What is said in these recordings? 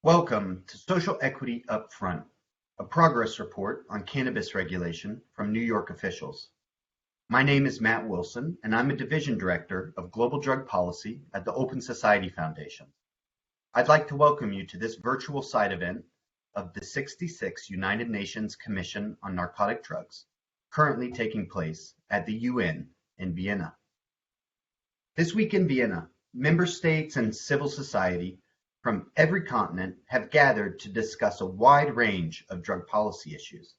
Welcome to Social Equity Upfront, a progress report on cannabis regulation from New York officials. My name is Matt Wilson, and I'm a Division Director of Global Drug Policy at the Open Society Foundation. I'd like to welcome you to this virtual side event of the 66th United Nations Commission on Narcotic Drugs, currently taking place at the UN in Vienna. This week in Vienna, member states and civil society from every continent have gathered to discuss a wide range of drug policy issues.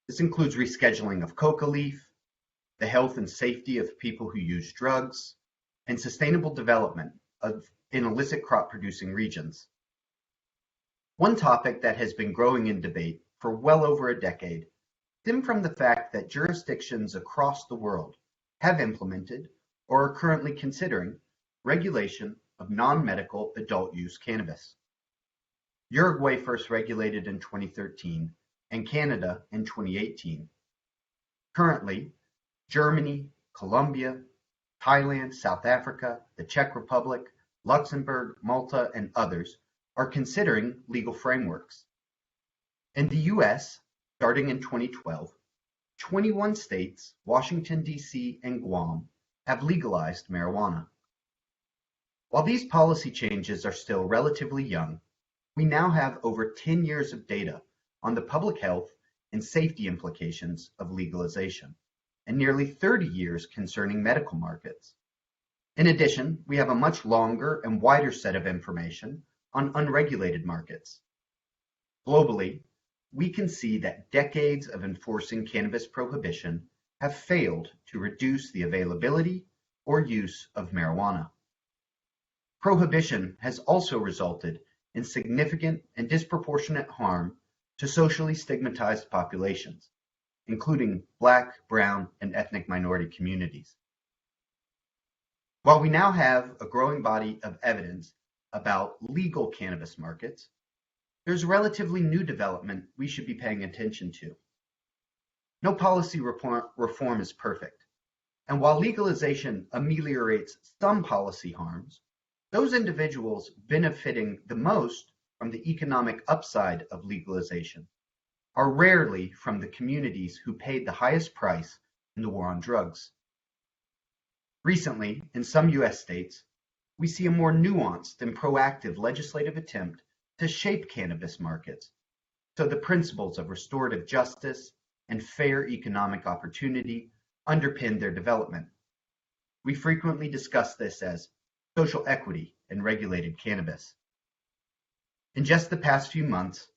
This includes rescheduling of coca leaf, the health and safety of people who use drugs, and sustainable development in illicit crop-producing regions. One topic that has been growing in debate for well over a decade stemmed from the fact that jurisdictions across the world have implemented or are currently considering regulation of non-medical adult use cannabis. Uruguay first regulated in 2013 and Canada in 2018. Currently, Germany, Colombia, Thailand, South Africa, the Czech Republic, Luxembourg, Malta, and others are considering legal frameworks. In the US, starting in 2012, 21 states, Washington, D.C., and Guam have legalized marijuana. While these policy changes are still relatively young, we now have over 10 years of data on the public health and safety implications of legalization, and nearly 30 years concerning medical markets. In addition, we have a much longer and wider set of information on unregulated markets. Globally, we can see that decades of enforcing cannabis prohibition have failed to reduce the availability or use of marijuana. Prohibition has also resulted in significant and disproportionate harm to socially stigmatized populations, including Black, Brown, and ethnic minority communities. While we now have a growing body of evidence about legal cannabis markets, there's a relatively new development we should be paying attention to. No policy reform is perfect, and while legalization ameliorates some policy harms, those individuals benefiting the most from the economic upside of legalization are rarely from the communities who paid the highest price in the war on drugs. Recently, in some US states, we see a more nuanced and proactive legislative attempt to shape cannabis markets so the principles of restorative justice and fair economic opportunity underpin their development. We frequently discuss this as social equity in regulated cannabis. In just the past few months,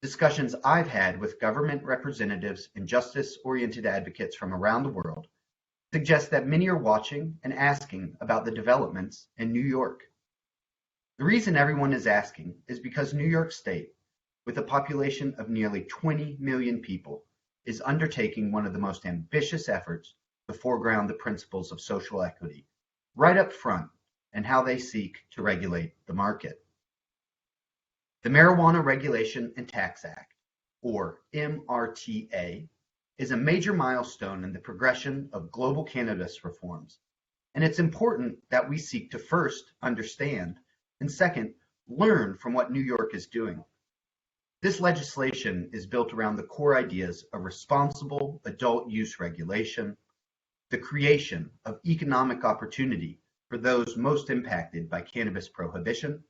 discussions I've had with government representatives and justice-oriented advocates from around the world suggest that many are watching and asking about the developments in New York. The reason everyone is asking is because New York State, with a population of nearly 20 million people, is undertaking one of the most ambitious efforts to foreground the principles of social equity right up front and how they seek to regulate the market. The Marijuana Regulation and Tax Act, or MRTA, is a major milestone in the progression of global cannabis reforms, and it's important that we seek to first understand and second, learn from what New York is doing. This legislation is built around the core ideas of responsible adult use regulation, the creation of economic opportunity for those most impacted by cannabis prohibition,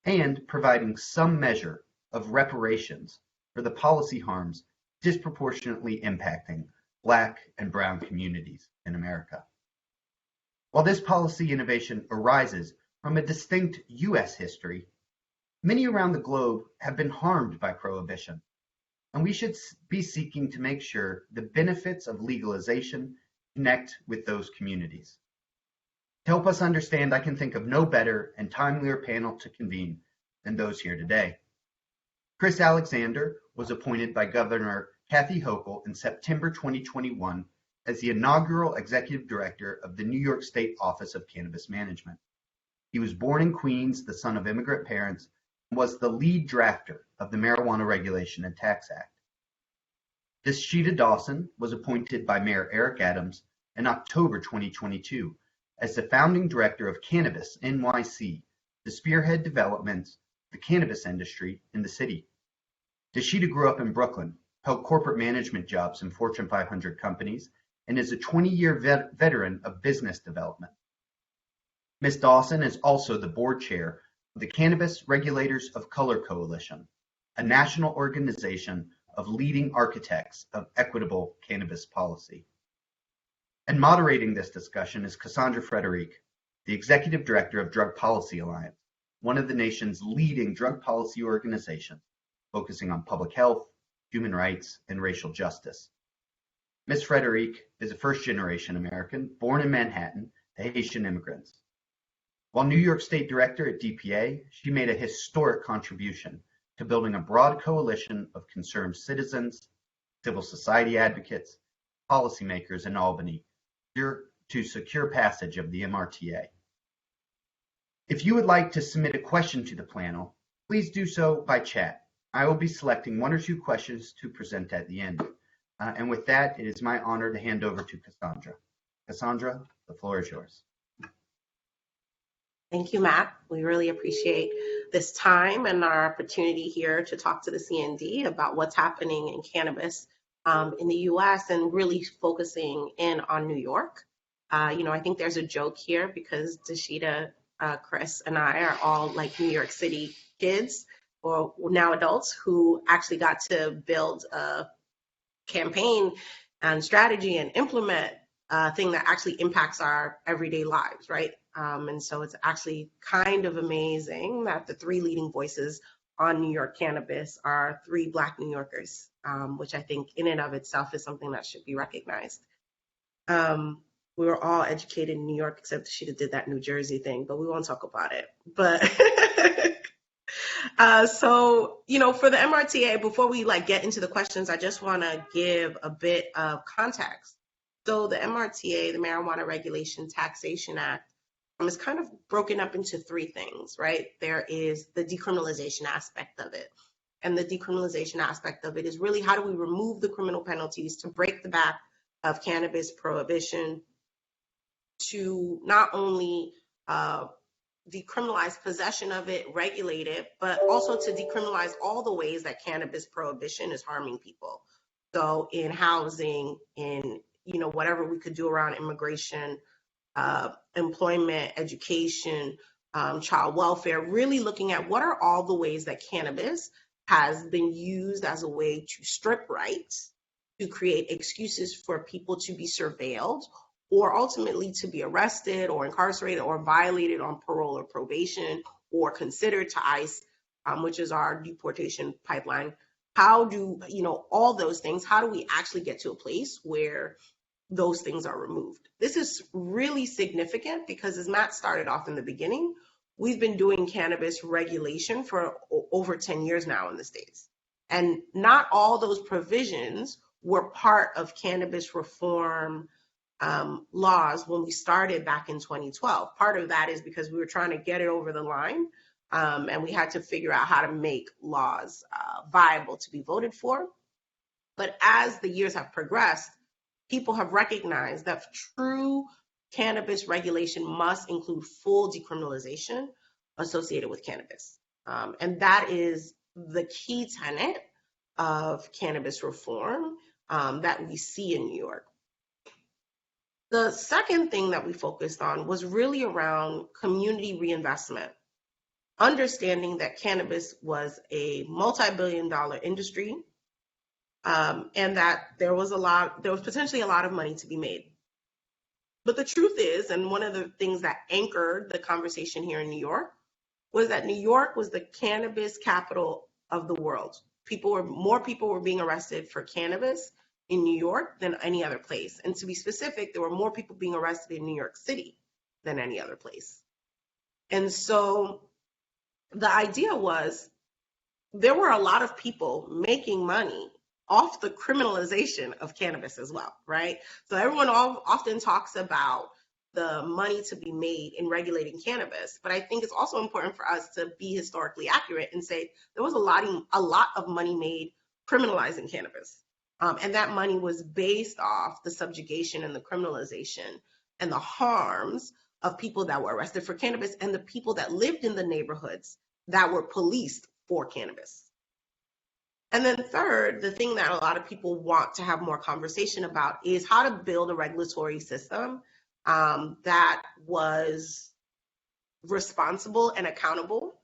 and providing some measure of reparations for the policy harms disproportionately impacting Black and Brown communities in America. While this policy innovation arises from a distinct US history, many around the globe have been harmed by prohibition, and we should be seeking to make sure the benefits of legalization connect with those communities. To help us understand, I can think of no better and timelier panel to convene than those here today. Chris Alexander was appointed by Governor Kathy Hochul in September 2021 as the inaugural Executive Director of the New York State Office of Cannabis Management. He was born in Queens, the son of immigrant parents, and was the lead drafter of the Marijuana Regulation and Tax Act. Deshita Dawson was appointed by Mayor Eric Adams in October 2022 as the founding director of Cannabis NYC to spearhead developments the cannabis industry in the city. Deshita grew up in Brooklyn, held corporate management jobs in Fortune 500 companies, and is a 20-year veteran of business development. Ms. Dawson is also the board chair of the Cannabis Regulators of Color Coalition, a national organization of leading architects of equitable cannabis policy. And moderating this discussion is Cassandra Frederique, the Executive Director of Drug Policy Alliance, one of the nation's leading drug policy organizations, focusing on public health, human rights, and racial justice. Ms. Frederique is a first-generation American born in Manhattan to Haitian immigrants. While New York State Director at DPA, she made a historic contribution to building a broad coalition of concerned citizens, civil society advocates, policymakers in Albany to secure passage of the MRTA. If you would like to submit a question to the panel, please do so by chat. I will be selecting one or two questions to present at the end. And with that, it is my honor to hand over to Cassandra. Cassandra, the floor is yours. Thank you, Matt. We really appreciate this time and our opportunity here to talk to the CND about what's happening in cannabis in the US and really focusing in on New York. I think there's a joke here because Deshita, Chris, and I are all like New York City kids or now adults who actually got to build a campaign and strategy and implement a thing that actually impacts our everyday lives, right? And so it's actually kind of amazing that the three leading voices on New York cannabis are three Black New Yorkers, which I think in and of itself is something that should be recognized. We were all educated in New York, except she did that New Jersey thing, but we won't talk about it. But for the MRTA, before we get into the questions, I just want to give a bit of context. So the MRTA, the Marijuana Regulation Taxation Act, is kind of broken up into three things, right? There is the decriminalization aspect of it. And the decriminalization aspect of it is really how do we remove the criminal penalties to break the back of cannabis prohibition, to not only decriminalize possession of it, regulate it, but also to decriminalize all the ways that cannabis prohibition is harming people. So in housing, in whatever we could do around immigration, employment, education, child welfare, really looking at what are all the ways that cannabis has been used as a way to strip rights, to create excuses for people to be surveilled, or ultimately to be arrested or incarcerated or violated on parole or probation or considered to ICE, which is our deportation pipeline. How do, all those things, how do we actually get to a place where those things are removed? This is really significant because, as Matt started off in the beginning, we've been doing cannabis regulation for over 10 years now in the States. And not all those provisions were part of cannabis reform laws when we started back in 2012. Part of that is because we were trying to get it over the line, and we had to figure out how to make laws viable to be voted for. But as the years have progressed, people have recognized that true cannabis regulation must include full decriminalization associated with cannabis. And that is the key tenet of cannabis reform that we see in New York. The second thing that we focused on was really around community reinvestment, understanding that cannabis was a multi-billion-dollar industry, and that there was potentially a lot of money to be made. But the truth is, and one of the things that anchored the conversation here in New York, was that New York was the cannabis capital of the world. More people were being arrested for cannabis in New York than any other place. And to be specific, there were more people being arrested in New York City than any other place. And so the idea was there were a lot of people making money off the criminalization of cannabis as well, right? So everyone often talks about the money to be made in regulating cannabis, but I think it's also important for us to be historically accurate and say there was a lot of money made criminalizing cannabis. And that money was based off the subjugation and the criminalization and the harms of people that were arrested for cannabis and the people that lived in the neighborhoods that were policed for cannabis. And then third, the thing that a lot of people want to have more conversation about is how to build a regulatory system that was responsible and accountable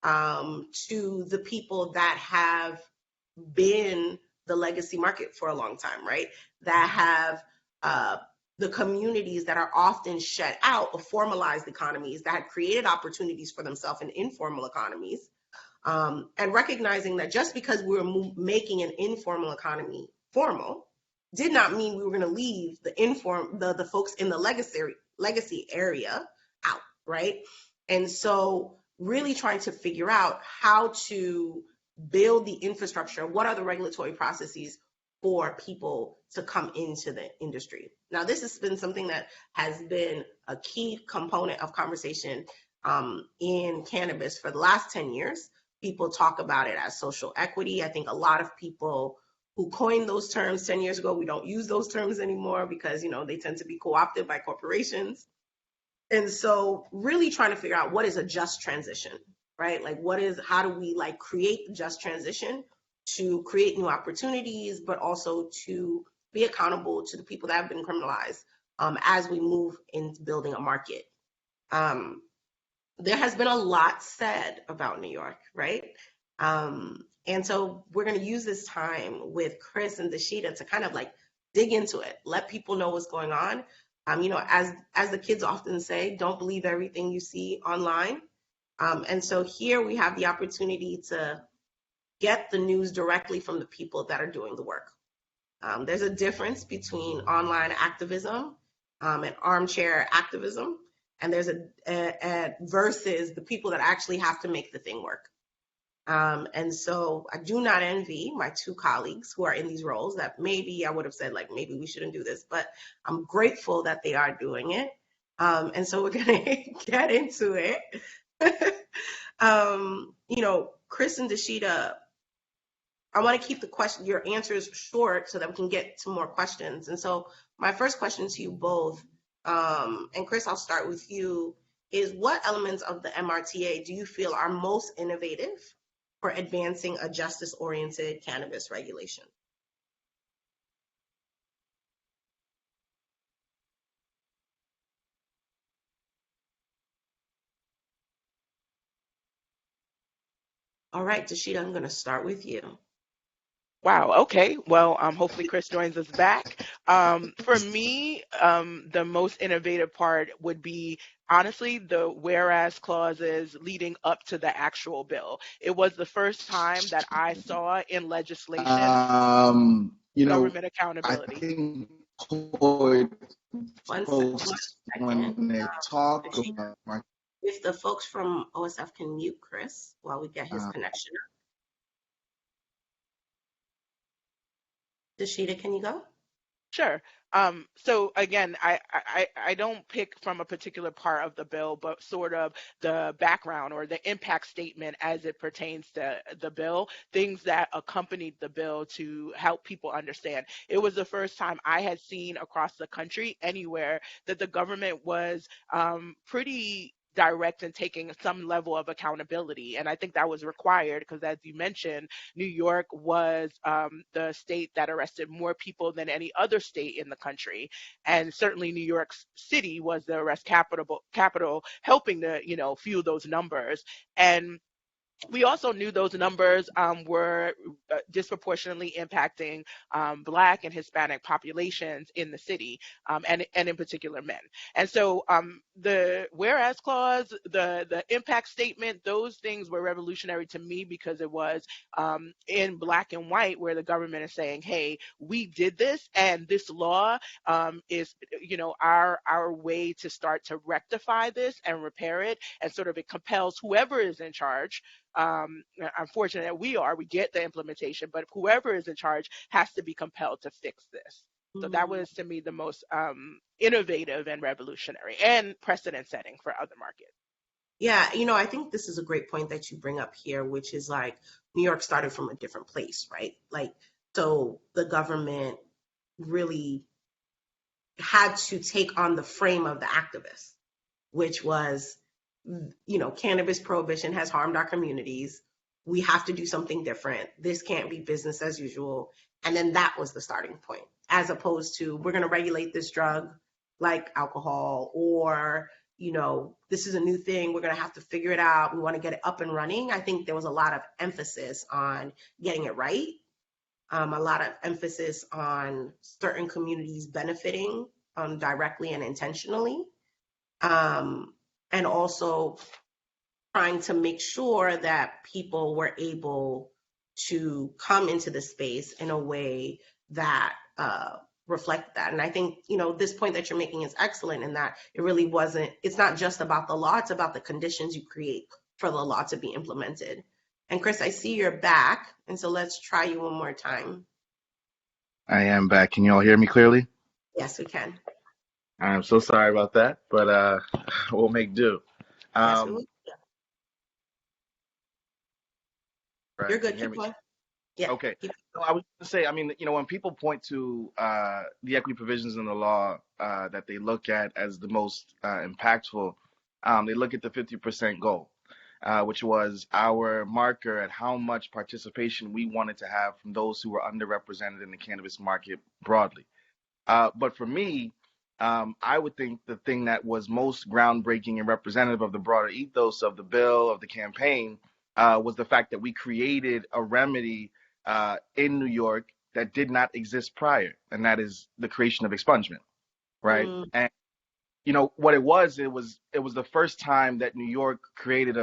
to the people that have been the legacy market for a long time, right? That have the communities that are often shut out of formalized economies that had created opportunities for themselves in informal economies. And recognizing that just because we were making an informal economy formal did not mean we were going to leave the folks in the legacy area out, right? And so really trying to figure out how to build the infrastructure. What are the regulatory processes for people to come into the industry? Now, this has been something that has been a key component of conversation in cannabis for the last 10 years. People talk about it as social equity. I think a lot of people who coined those terms 10 years ago, we don't use those terms anymore because, they tend to be co-opted by corporations. And so really trying to figure out what is a just transition, right? Like how do we create just transition to create new opportunities, but also to be accountable to the people that have been criminalized as we move into building a market. There has been a lot said about New York, right? And so we're going to use this time with Chris and Dashida to kind of dig into it, let people know what's going on. As the kids often say, don't believe everything you see online. And so here we have the opportunity to get the news directly from the people that are doing the work. There's a difference between online activism and armchair activism, and there's a versus the people that actually have to make the thing work. And so I do not envy my two colleagues who are in these roles that maybe I would have said maybe we shouldn't do this, but I'm grateful that they are doing it. And so we're gonna get into it. Chris and Dashida, I want to keep your answers short so that we can get to more questions. And so my first question to you both, and Chris, I'll start with you, is what elements of the MRTA do you feel are most innovative for advancing a justice-oriented cannabis regulation? All right, Dashida, I'm going to start with you. Wow. Okay. Well, hopefully Chris joins us back. For me, the most innovative part would be honestly the whereas clauses leading up to the actual bill. It was the first time that I saw in legislation government accountability. I think court One folks second. when they talk about If the folks from OSF can mute Chris while we get his connection up. Dashida, can you go? Sure. So again, I don't pick from a particular part of the bill, but sort of the background or the impact statement as it pertains to the bill, things that accompanied the bill to help people understand. It was the first time I had seen across the country anywhere that the government was pretty direct and taking some level of accountability. And I think that was required because, as you mentioned, New York was the state that arrested more people than any other state in the country. And certainly New York City was the arrest capital helping to, fuel those numbers. And we also knew those numbers were disproportionately impacting Black and Hispanic populations in the city, and in particular men. And so the whereas clause, the impact statement, those things were revolutionary to me because it was in black and white where the government is saying, hey, we did this, and this law is, our way to start to rectify this and repair it, and sort of it compels whoever is in charge. Unfortunate we get the implementation, but whoever is in charge has to be compelled to fix this. So that was, to me, the most innovative and revolutionary and precedent setting for other markets. Yeah, I think this is a great point that you bring up here, which is New York started from a different place, right? So the government really had to take on the frame of the activists, which was cannabis prohibition has harmed our communities. We have to do something different. This can't be business as usual. And then that was the starting point, as opposed to we're going to regulate this drug like alcohol, or, this is a new thing. We're going to have to figure it out. We want to get it up and running. I think there was a lot of emphasis on getting it right, a lot of emphasis on certain communities benefiting directly and intentionally, and also trying to make sure that people were able to come into the space in a way that reflect that. And I think, this point that you're making is excellent, in that it's not just about the law, it's about the conditions you create for the law to be implemented. And Chris, I see you're back, and so let's try you one more time. I am back. Can you all hear me clearly? Yes, we can. I'm so sorry about that, but we'll make do. Yes, we will. Right, You're good. can you hear Keep me? going. Yeah. Okay. So I was going to say, when people point to the equity provisions in the law that they look at as the most impactful, they look at the 50% goal, which was our marker at how much participation we wanted to have from those who were underrepresented in the cannabis market broadly. But for me, I would think the thing that was most groundbreaking and representative of the broader ethos of the bill, of the campaign, was the fact that we created a remedy in New York that did not exist prior, and that is the creation of expungement, right? And what it was the first time that New York created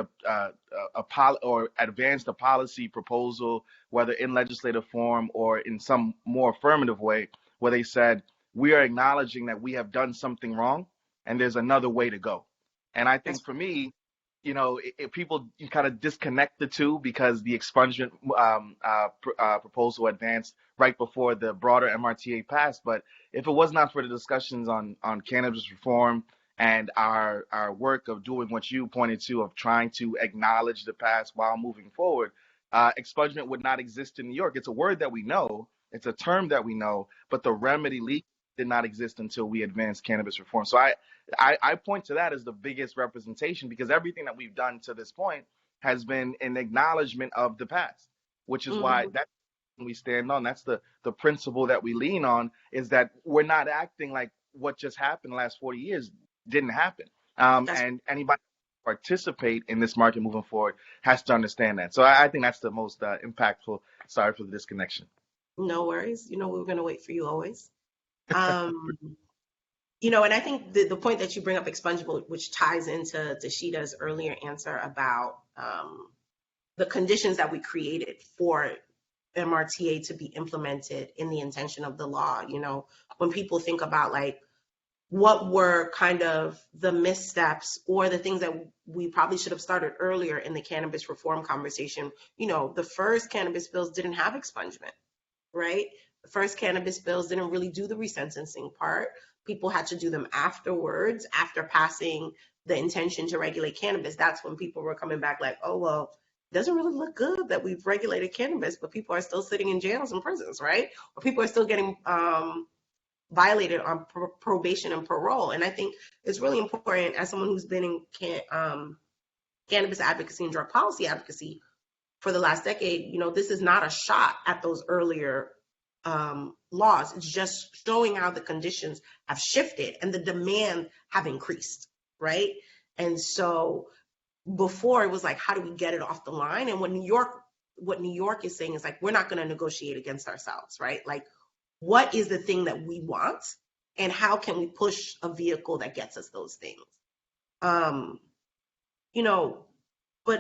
or advanced a policy proposal, whether in legislative form or in some more affirmative way, where they said, we are acknowledging that we have done something wrong and there's another way to go. And I think for me, if people kind of disconnect the two, because the expungement proposal advanced right before the broader MRTA passed. But if it was not for the discussions on cannabis reform and our work of doing what you pointed to, of trying to acknowledge the past while moving forward, expungement would not exist in New York. It's a word that we know, it's a term that we know, but the remedy legally did not exist until we advanced cannabis reform. So I point to that as the biggest representation, because everything that we've done to this point has been an acknowledgement of the past, which is why that's what we stand on. That's the principle that we lean on, is that we're not acting like what just happened the last 40 years didn't happen. And anybody participate in this market moving forward has to understand that. So I think that's the most impactful. Sorry for the disconnection. No worries. We were going to wait for you always. And I think the point that you bring up, expungement, which ties into Tashida's earlier answer about the conditions that we created for MRTA to be implemented in the intention of the law. When people think about like what were kind of the missteps or the things that we probably should have started earlier in the cannabis reform conversation, the first cannabis bills didn't have expungement, right? The first cannabis bills didn't really do the resentencing part. People had to do them afterwards, after passing the intention to regulate cannabis. That's when people were coming back like, oh, well, it doesn't really look good that we've regulated cannabis, but people are still sitting in jails and prisons, right? Or people are still getting violated on probation and parole. And I think it's really important, as someone who's been in cannabis advocacy and drug policy advocacy for the last decade, this is not a shot at those earlier laws. It's just showing how the conditions have shifted and the demand have increased, right? And so before it was like, how do we get it off the line? And what New York is saying is like, we're not going to negotiate against ourselves, right? Like, what is the thing that we want, and how can we push a vehicle that gets us those things? But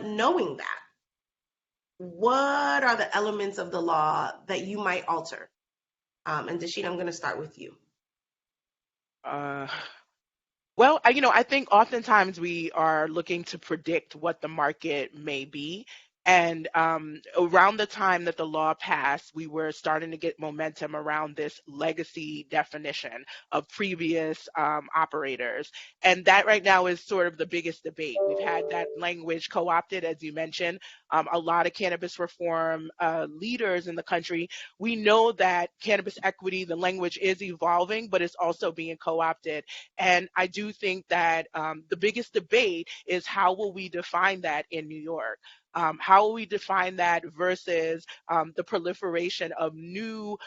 knowing that, what are the elements of the law that you might alter? And Dashida, I'm going to start with you. Well, I think oftentimes we are looking to predict what the market may be. And around the time that the law passed, we were starting to get momentum around this legacy definition of previous operators. And that right now is sort of the biggest debate. We've had that language co-opted, as you mentioned. A lot of cannabis reform leaders in the country, we know that cannabis equity, the language is evolving, but it's also being co-opted. And I do think that the biggest debate is how will we define that in New York? How will we define that versus the proliferation of new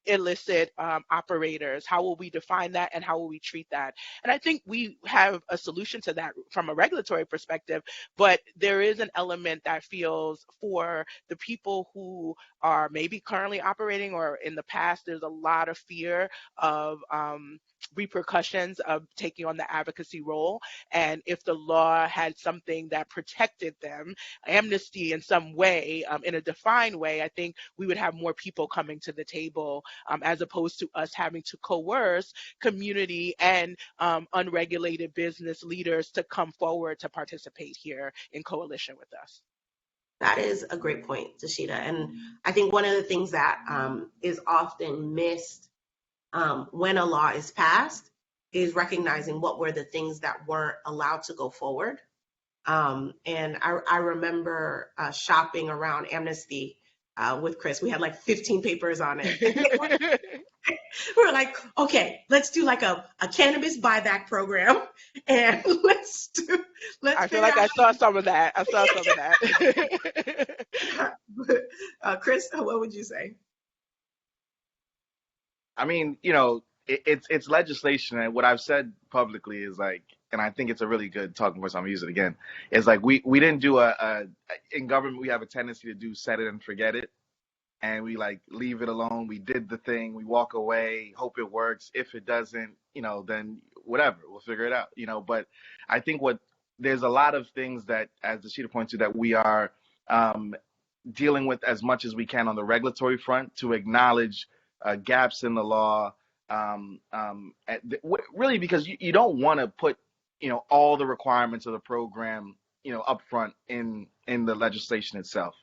illicit operators? How will we define that and how will we treat that? And I think we have a solution to that from a regulatory perspective, but there is an element that feels for the people who are maybe currently operating or in the past, there's a lot of fear of repercussions of taking on the advocacy role. And if the law had something that protected them, amnesty in some way, in a defined way, I think we would have more people coming to the table as opposed to us having to coerce community and unregulated business leaders to come forward to participate here in coalition with us. That is a great point, Tashida. And I think one of the things that is often missed when a law is passed is recognizing what were the things that weren't allowed to go forward. And I remember shopping around amnesty with Chris. We had like 15 papers on it. We were like, okay, let's do like a cannabis buyback program, and let's I feel like I saw some of that. I saw some of that. Chris, what would you say? I mean, you know, it's legislation, and what I've said publicly is like, and I think it's a really good talking point, so I'm gonna use it again. Is like we didn't do in government we have a tendency to do set it and forget it, and we like leave it alone. We did the thing, we walk away, hope it works. If it doesn't, you know, then whatever, we'll figure it out, you know. But I think there's a lot of things that, as the Sheeta points to, that we are dealing with as much as we can on the regulatory front to acknowledge gaps in the law. Really, because you don't want to put, you know, all the requirements of the program, you know, up front in the legislation itself.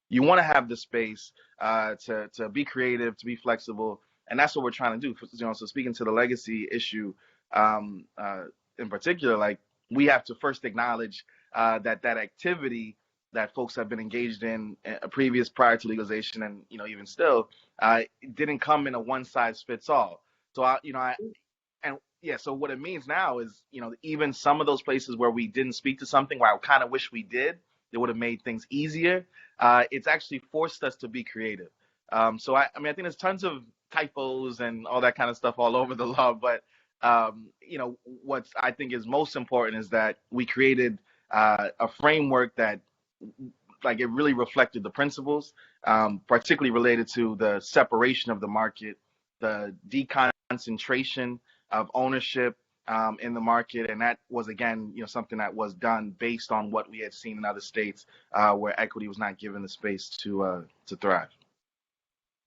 You want to have the space to be creative, to be flexible, and that's what we're trying to do. You know, so speaking to the legacy issue in particular, like we have to first acknowledge that activity that folks have been engaged in previous prior to legalization, and you know even still, it didn't come in a one size fits all. So so what it means now is, you know, even some of those places where we didn't speak to something, where I kind of wish we did, it would have made things easier. It's actually forced us to be creative. So I mean, I think there's tons of typos and all that kind of stuff all over the law, but you know, what I think is most important is that we created a framework that, like, it really reflected the principles, particularly related to the separation of the market, the deconcentration of ownership in the market, and that was again, you know, something that was done based on what we had seen in other states where equity was not given the space to thrive.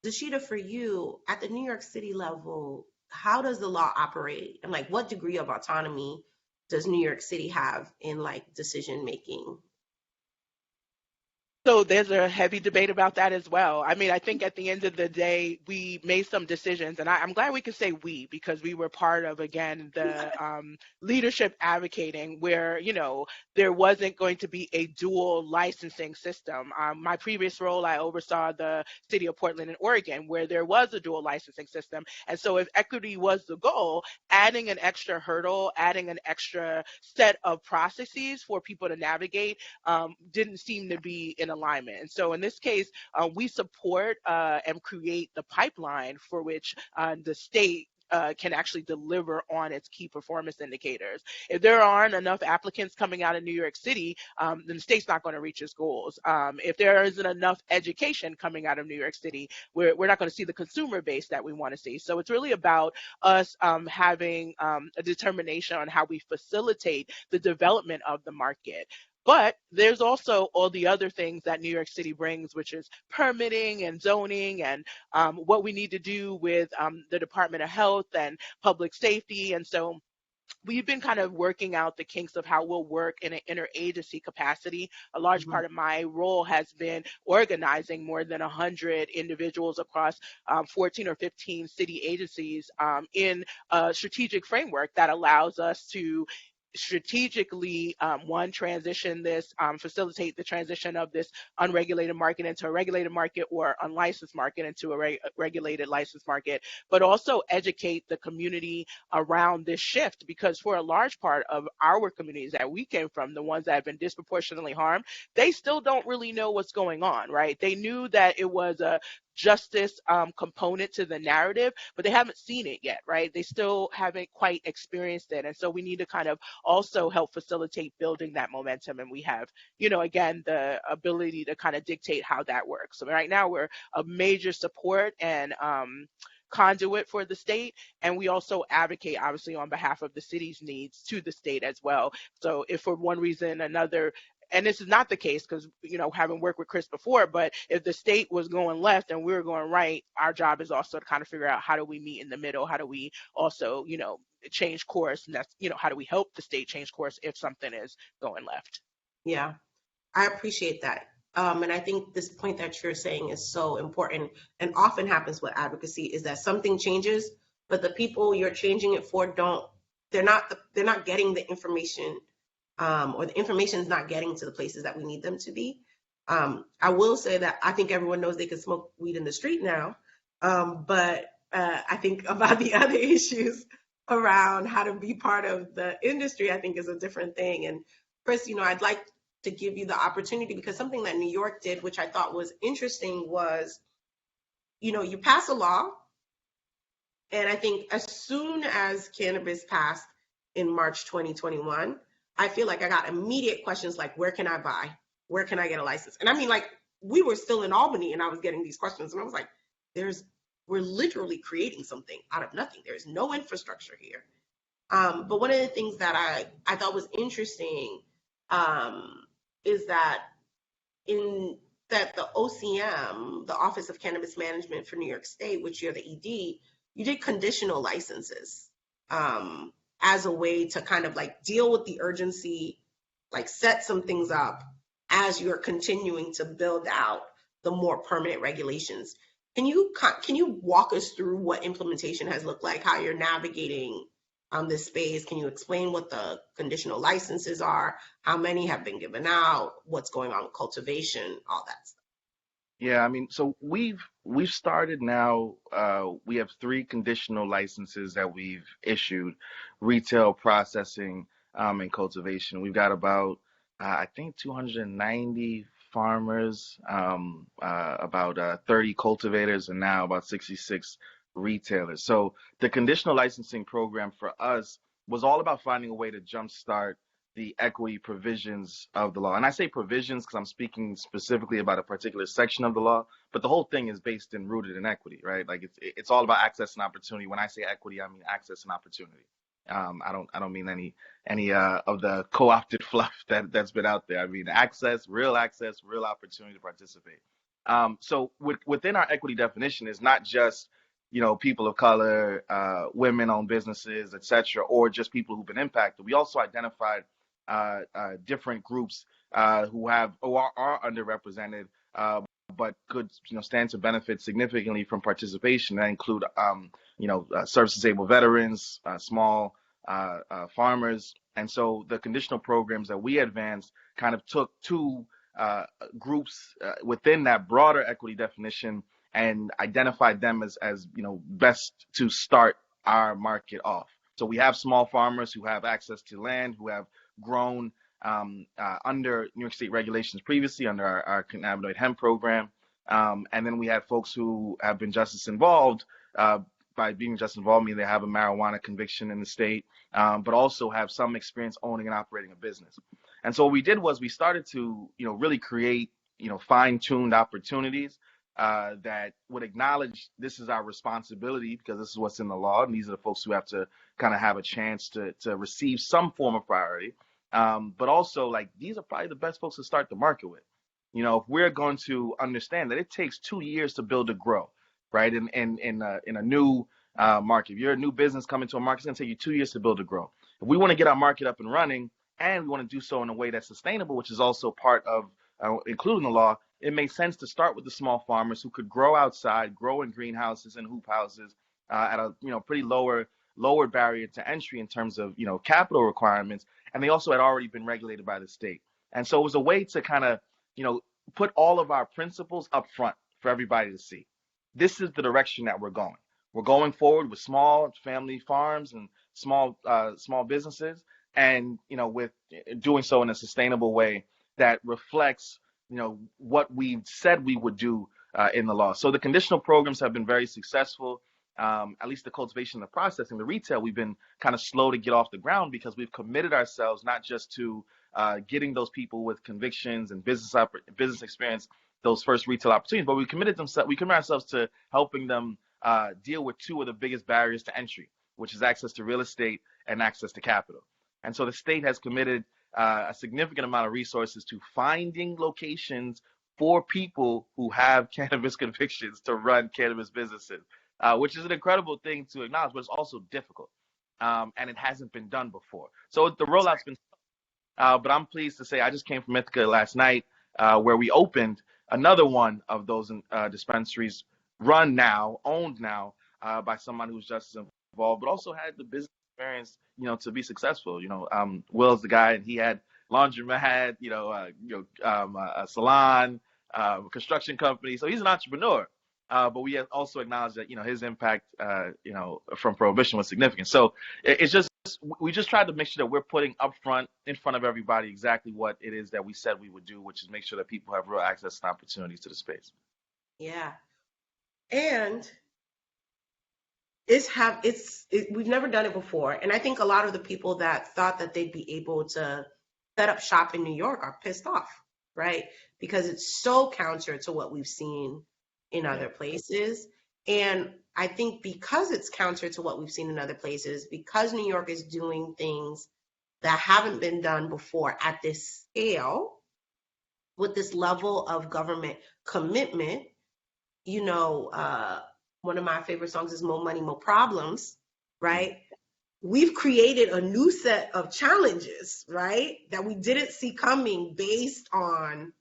Dashida, for you, at the New York City level, how does the law operate, and like what degree of autonomy does New York City have in like decision making? So there's a heavy debate about that as well. I mean, I think at the end of the day, we made some decisions, and I'm glad we could say we, because we were part of, again, the leadership advocating where, you know, there wasn't going to be a dual licensing system. My previous role, I oversaw the city of Portland in Oregon, where there was a dual licensing system. And so if equity was the goal, adding an extra hurdle, adding an extra set of processes for people to navigate didn't seem to be in alignment. And so in this case, we support and create the pipeline for which the state can actually deliver on its key performance indicators. If there aren't enough applicants coming out of New York City, then the state's not going to reach its goals. If there isn't enough education coming out of New York City, we're not going to see the consumer base that we want to see. So it's really about us having a determination on how we facilitate the development of the market. But there's also all the other things that New York City brings, which is permitting and zoning and what we need to do with the Department of Health and public safety. And so we've been kind of working out the kinks of how we'll work in an interagency capacity. A large Mhm. part of my role has been organizing more than 100 individuals across 14 or 15 city agencies in a strategic framework that allows us to strategically one transition this facilitate the transition of this unregulated market into a regulated market or unlicensed market into a regulated licensed market, but also educate the community around this shift, because for a large part of our communities that we came from, the ones that have been disproportionately harmed, they still don't really know what's going on, right? They knew that it was a justice component to the narrative, but they haven't seen it yet, right? They still haven't quite experienced it. And so we need to kind of also help facilitate building that momentum. And we have, again, the ability to kind of dictate how that works. So right now we're a major support and conduit for the state, and we also advocate obviously on behalf of the city's needs to the state as well. So if for one reason or another, and this is not the case because having worked with Chris before, but if the state was going left and we were going right, our job is also to kind of figure out how do we meet in the middle, how do we also change course, and that's how do we help the state change course if something is going left. Yeah, I appreciate that. And I think this point that you're saying is so important, and often happens with advocacy is that something changes, but the people you're changing it for they're not getting the information, or the information is not getting to the places that we need them to be. I will say that I think everyone knows they can smoke weed in the street now, but I think about the other issues around how to be part of the industry, I think is a different thing. And Chris, I'd like to give you the opportunity, because something that New York did, which I thought was interesting, was, you pass a law, and I think as soon as cannabis passed in March 2021, I feel like I got immediate questions like, where can I buy? Where can I get a license? And I mean, like, we were still in Albany and I was getting these questions, and I was like, we're literally creating something out of nothing. There's no infrastructure here. But one of the things that I thought was interesting, is that the OCM, the Office of Cannabis Management for New York State, which you're the ED, you did conditional licenses as a way to kind of like deal with the urgency, like set some things up as you're continuing to build out the more permanent regulations. Can you walk us through what implementation has looked like, how you're navigating this space? Can you explain what the conditional licenses are, how many have been given out, what's going on with cultivation, all that stuff? Yeah, I mean, so we've started now. We have 3 conditional licenses that we've issued: retail, processing, and cultivation. We've got about I think 290 farmers, about 30 cultivators, and now about 66 retailers. So the conditional licensing program for us was all about finding a way to jumpstart the equity provisions of the law. And I say provisions because I'm speaking specifically about a particular section of the law, but the whole thing is based and rooted in equity, right? Like it's all about access and opportunity. When I say equity, I mean access and opportunity. I don't mean any of the co-opted fluff that's been out there. I mean access, real opportunity to participate. So within our equity definition is not just people of color, women-owned businesses, et cetera, or just people who've been impacted. We also identified different groups who are underrepresented, but could stand to benefit significantly from participation. That include service-disabled veterans, small farmers, and so the conditional programs that we advanced kind of took 2 groups within that broader equity definition and identified them as best to start our market off. So we have small farmers who have access to land, who have grown under New York State regulations previously under our cannabinoid hemp program. And then we have folks who have been justice involved. By being justice involved, meaning they have a marijuana conviction in the state, but also have some experience owning and operating a business. And so what we did was we started to really create fine-tuned opportunities that would acknowledge this is our responsibility because this is what's in the law, and these are the folks who have to kind of have a chance to receive some form of priority. But also, like, these are probably the best folks to start the market with. If we're going to understand that it takes 2 years to build a grow, right? In a new market, if you're a new business coming to a market, it's going to take you 2 years to build a grow. If we want to get our market up and running, and we want to do so in a way that's sustainable, which is also part of including the law, it makes sense to start with the small farmers who could grow outside, grow in greenhouses and hoop houses at a pretty lower barrier to entry in terms of capital requirements, and they also had already been regulated by the state. And so it was a way to kind of put all of our principles up front for everybody to see. This is the direction that we're going. We're going forward with small family farms and small businesses, and with doing so in a sustainable way that reflects what we said we would do in the law. So the conditional programs have been very successful. At least the cultivation, the processing, the retail, we've been kind of slow to get off the ground because we've committed ourselves not just to getting those people with convictions and business experience those first retail opportunities, but we committed ourselves to helping them deal with two of the biggest barriers to entry, which is access to real estate and access to capital. And so the state has committed a significant amount of resources to finding locations for people who have cannabis convictions to run cannabis businesses, which is an incredible thing to acknowledge, but it's also difficult. And it hasn't been done before. So the rollout's been, but I'm pleased to say I just came from Ithaca last night, where we opened another one of those dispensaries, owned now by someone who's just as involved, but also had the business experience, to be successful. Will's the guy, and he had laundromat, a salon, construction company. So he's an entrepreneur. But we also acknowledge that his impact from prohibition was significant. So we just tried to make sure that we're putting up front in front of everybody exactly what it is that we said we would do, which is make sure that people have real access and opportunities to the space. Yeah, and we've never done it before, and I think a lot of the people that thought that they'd be able to set up shop in New York are pissed off, right? Because it's so counter to what we've seen in other places. And I think because it's counter to what we've seen in other places, because New York is doing things that haven't been done before at this scale, with this level of government commitment, one of my favorite songs is More Money, More Problems, right? We've created a new set of challenges, right, that we didn't see coming based on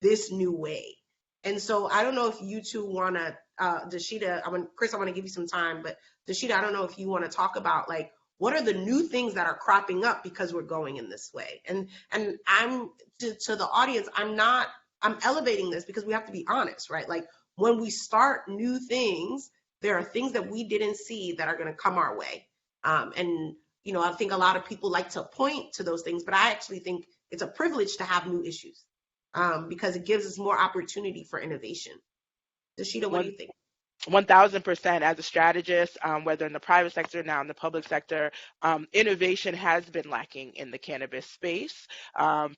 this new way. And so I don't know if you two want to, Dashida, Chris, I want to give you some time, but Dashida, I don't know if you want to talk about, like, what are the new things that are cropping up because we're going in this way? And I'm, to the audience, I'm elevating this because we have to be honest, right? Like, when we start new things, there are things that we didn't see that are going to come our way. And I think a lot of people like to point to those things, but I actually think it's a privilege to have new issues. Because it gives us more opportunity for innovation. Dashida, what do you think? 1,000%. As a strategist, whether in the private sector, now in the public sector, innovation has been lacking in the cannabis space.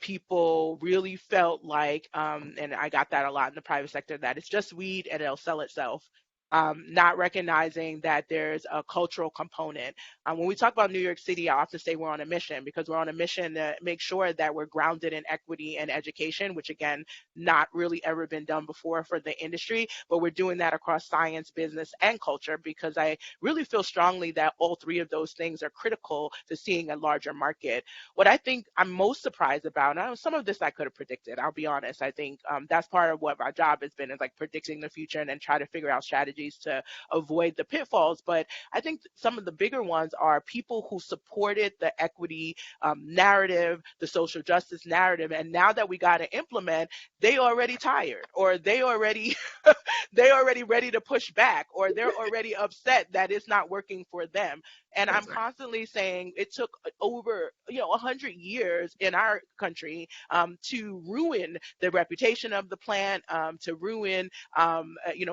People really felt like, and I got that a lot in the private sector, that it's just weed and it'll sell itself. Not recognizing that there's a cultural component. When we talk about New York City, I often say we're on a mission, because we're on a mission to make sure that we're grounded in equity and education, which, again, not really ever been done before for the industry, but we're doing that across science, business, and culture, because I really feel strongly that all three of those things are critical to seeing a larger market. What I think I'm most surprised about, and some of this I could have predicted, I'll be honest, I think that's part of what my job has been, is like predicting the future and then try to figure out strategies to avoid the pitfalls. But I think some of the bigger ones are people who supported the equity narrative, the social justice narrative, and now that we got to implement, they already tired, or they already ready to push back, or they're already upset that it's not working for them. And I'm constantly saying it took over 100 years in our country to ruin the reputation of the plant, to ruin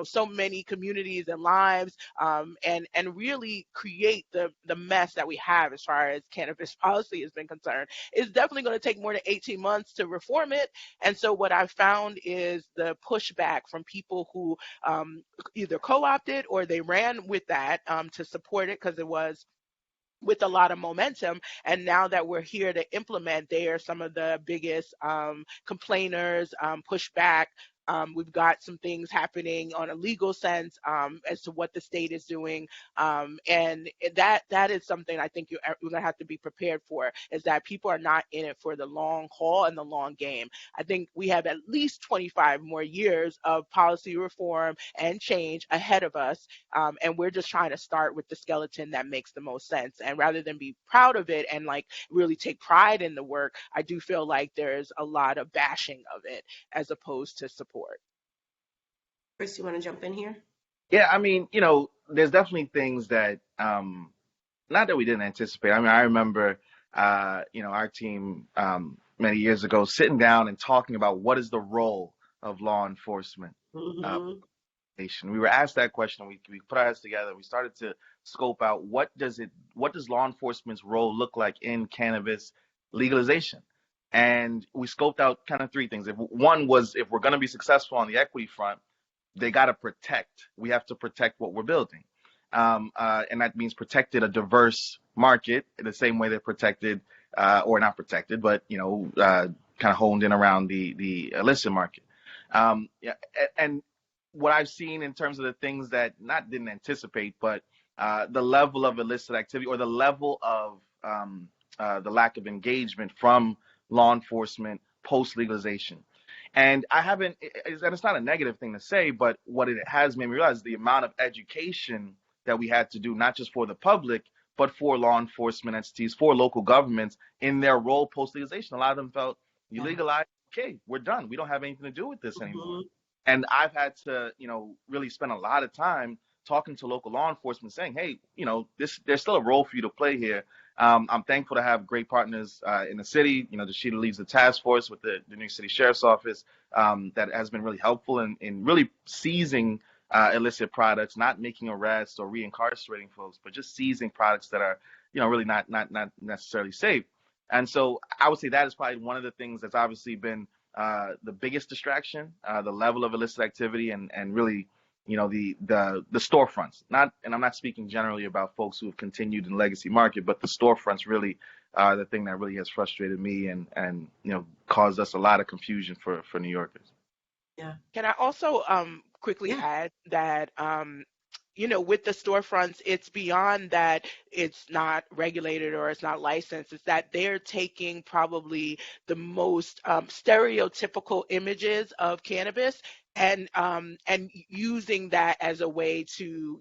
so many communities and lives, and really create the mess that we have as far as cannabis policy has been concerned. It's definitely going to take more than 18 months to reform it. And so what I've found is the pushback from people who either co-opted or they ran with that to support it, because it was with a lot of momentum. And now that we're here to implement, they are some of the biggest complainers, pushback, We've got some things happening on a legal sense as to what the state is doing, and that is something I think you're going to have to be prepared for. Is that people are not in it for the long haul and the long game. I think we have at least 25 more years of policy reform and change ahead of us, and we're just trying to start with the skeleton that makes the most sense. And rather than be proud of it and like really take pride in the work, I do feel like there's a lot of bashing of it as opposed to support. Chris, you want to jump in here? Yeah, I mean, there's definitely things that not that we didn't anticipate. I mean, I remember our team many years ago sitting down and talking about what is the role of law enforcement. Mm-hmm. We were asked that question. We put our heads together. We started to scope out what does law enforcement's role look like in cannabis legalization, and we scoped out kind of three things. One was, if we're going to be successful on the equity front, they got to protect. We have to protect what we're building, and that means protected a diverse market in the same way they protected, or not protected, but kind of honed in around the illicit market. Yeah, and what I've seen in terms of the things that not didn't anticipate, but the level of illicit activity or the level of the lack of engagement from law enforcement post legalization. And I haven't, and it's not a negative thing to say, but what it has made me realize the amount of education that we had to do, not just for the public, but for law enforcement entities, for local governments in their role post legalization. A lot of them felt, you legalize, okay, we're done. We don't have anything to do with this anymore. Mm-hmm. And I've had to, really spend a lot of time talking to local law enforcement, saying, hey, there's still a role for you to play here. I'm thankful to have great partners in the city. Deshita leads the task force with the New York City Sheriff's Office that has been really helpful in really seizing illicit products, not making arrests or reincarcerating folks, but just seizing products that are, really not necessarily safe. And so I would say that is probably one of the things that's obviously been the biggest distraction, the level of illicit activity, and really, the storefronts. And I'm not speaking generally about folks who have continued in the legacy market, but the storefronts really are the thing that really has frustrated me and caused us a lot of confusion for New Yorkers. Yeah. Can I also quickly add that with the storefronts, it's beyond that it's not regulated or it's not licensed. It's that they're taking probably the most stereotypical images of cannabis and using that as a way to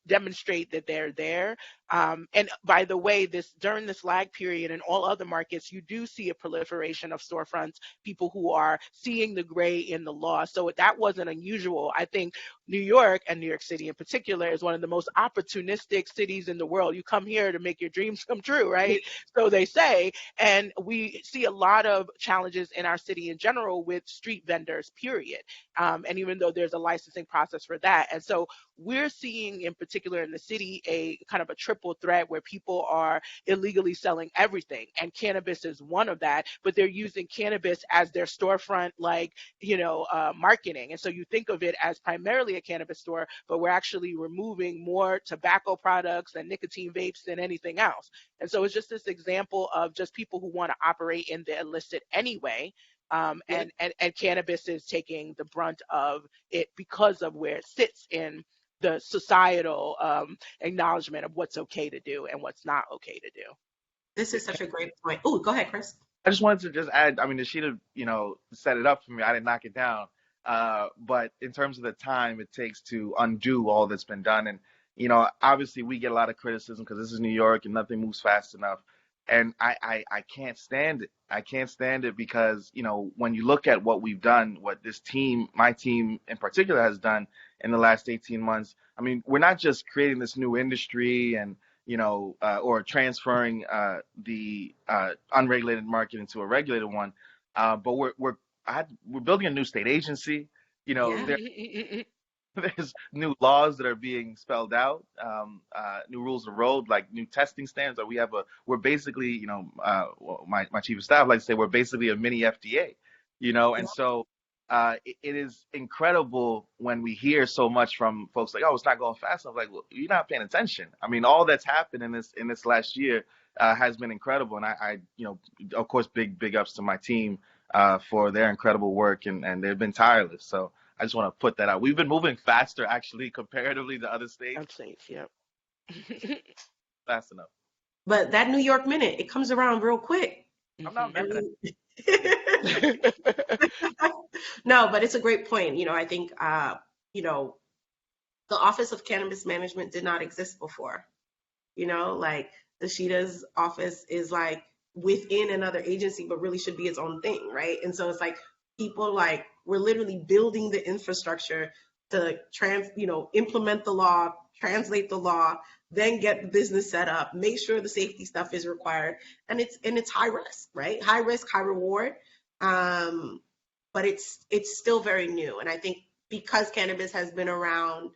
demonstrate that they're there. And by the way, during this lag period and all other markets, you do see a proliferation of storefronts, people who are seeing the gray in the law. So that wasn't unusual. I think New York, and New York City in particular, is one of the most opportunistic cities in the world. You come here to make your dreams come true, right? So they say. And we see a lot of challenges in our city in general with street vendors, period. And even though there's a licensing process for that. And so we're seeing, in particular in the city, a kind of a triple threat where people are illegally selling everything. And cannabis is one of that, but they're using cannabis as their storefront, marketing. And so you think of it as primarily a cannabis store, but we're actually removing more tobacco products and nicotine vapes than anything else. And so it's just this example of just people who want to operate in the illicit anyway. And cannabis is taking the brunt of it because of where it sits in the societal acknowledgement of what's okay to do and what's not okay to do. This is such a great point. Oh, go ahead, Chris. I just wanted to just add, I mean, Nishita, set it up for me. I didn't knock it down. But in terms of the time it takes to undo all that's been done, and, obviously we get a lot of criticism because this is New York and nothing moves fast enough. And I can't stand it. I can't stand it because, when you look at what we've done, what this team, my team in particular, has done in the last 18 months, I mean, we're not just creating this new industry and, or transferring the unregulated market into a regulated one, but we're building a new state agency. There's new laws that are being spelled out, new rules of road, like new testing standards. We're basically, my chief of staff likes to say we're basically a mini FDA, and so it is incredible when we hear so much from folks like, oh, it's not going fast enough. Like, well, you're not paying attention. I mean, all that's happened in this last year has been incredible, and I of course, big ups to my team for their incredible work, and they've been tireless. So I just want to put that out. We've been moving faster, actually, comparatively to other states. States, yep. Fast enough. But that New York minute, it comes around real quick. I'm not mad at No, but it's a great point. I think, the Office of Cannabis Management did not exist before. Like the Sheeta's office is like within another agency, but really should be its own thing, right? And so it's like people like we're literally building the infrastructure to implement the law, translate the law, then get the business set up, make sure the safety stuff is required, and it's high risk, right? High risk, high reward, but it's still very new, and I think because cannabis has been around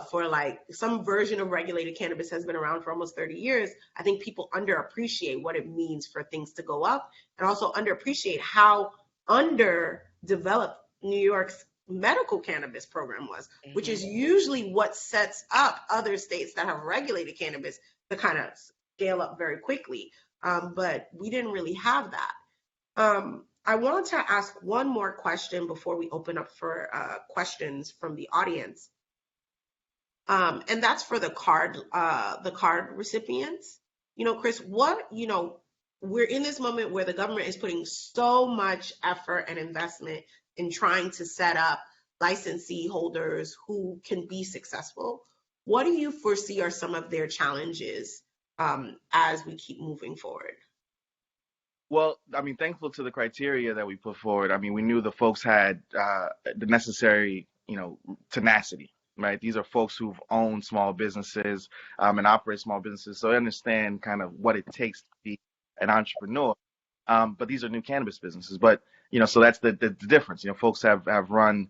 for like some version of regulated cannabis has been around for almost 30 years, I think people underappreciate what it means for things to go up and also underappreciate how underdeveloped New York's medical cannabis program was, which is usually what sets up other states that have regulated cannabis to kind of scale up very quickly. But we didn't really have that. I want to ask one more question before we open up for questions from the audience. And that's for the card recipients. Chris, we're in this moment where the government is putting so much effort and investment in trying to set up licensee holders who can be successful. What do you foresee are some of their challenges as we keep moving forward? Well, I mean, thankful to the criteria that we put forward. I mean, we knew the folks had the necessary, tenacity, right? These are folks who've owned small businesses and operate small businesses, so they understand kind of what it takes to be an entrepreneur. But these are new cannabis businesses. But so that's the difference. Folks have run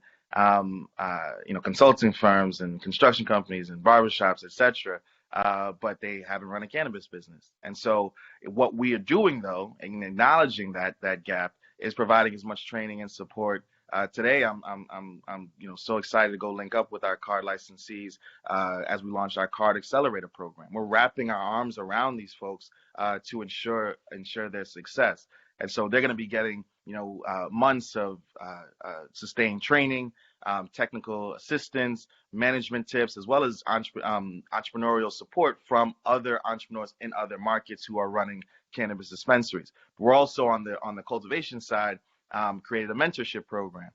consulting firms and construction companies and barbershops, etc. But they haven't run a cannabis business. And so what we are doing, though, and acknowledging that gap, is providing as much training and support. Today, I'm so excited to go link up with our card licensees as we launch our card accelerator program. We're wrapping our arms around these folks to ensure their success. And so they're going to be getting months of sustained training, technical assistance, management tips, as well as entrepreneurial support from other entrepreneurs in other markets who are running cannabis dispensaries. We're also on the cultivation side created a mentorship program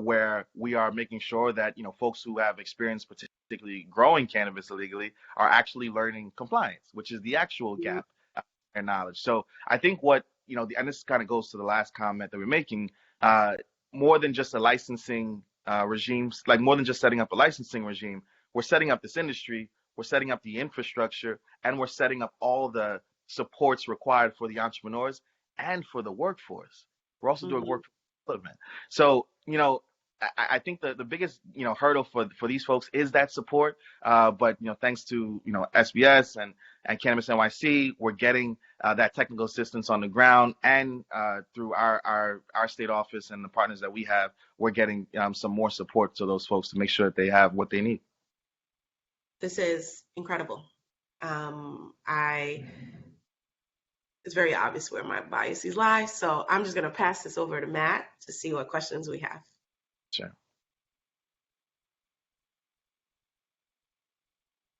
where we are making sure that folks who have experience particularly growing cannabis illegally are actually learning compliance, which is the actual gap in knowledge. So I think and this kind of goes to the last comment that we're making, more than just a licensing regime, like more than just setting up a licensing regime, we're setting up this industry, we're setting up the infrastructure, and we're setting up all the supports required for the entrepreneurs and for the workforce. We're also doing workforce development. So, I think the biggest, hurdle for these folks is that support. But, thanks to, SBS and Cannabis NYC, we're getting that technical assistance on the ground, and through our state office and the partners that we have, we're getting some more support to those folks to make sure that they have what they need. This is incredible. It's very obvious where my biases lie, so I'm just going to pass this over to Matt to see what questions we have. Sure.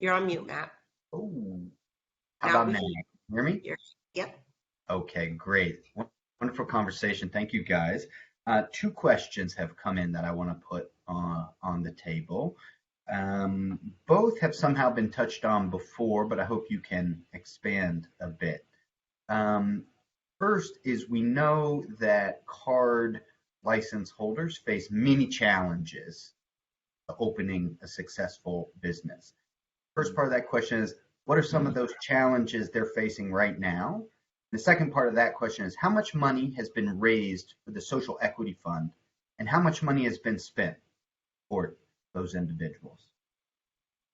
You're on mute, Matt. Oh, how about now? Hear me? Yep. Okay, great. Wonderful conversation. Thank you, guys. 2 questions have come in that I want to put on the table. Both have somehow been touched on before, but I hope you can expand a bit. First is, we know that card license holders face many challenges opening a successful business. First part of that question is, what are some of those challenges they're facing right now? The second part of that question is, how much money has been raised for the Social Equity Fund, and how much money has been spent for those individuals?